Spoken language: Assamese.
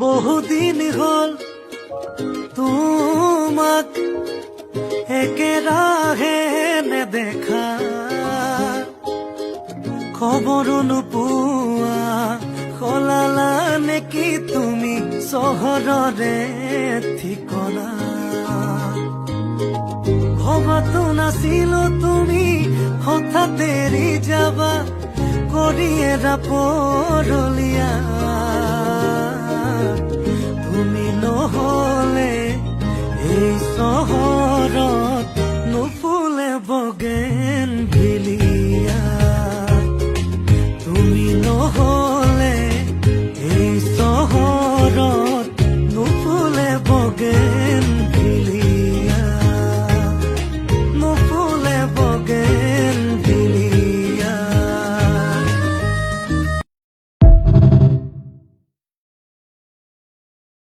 বহুদিন হল তোমাক একেৰাহে নেদেখা, খবৰো নোপোৱা সলালা নেকি তুমি চহৰৰে ঠিকনা। ভবাতো নাছিলো তুমি হঠাৎ এৰি যাবা কৰি এৰা পৰলীয়া। তুমি নহলে এই চহৰ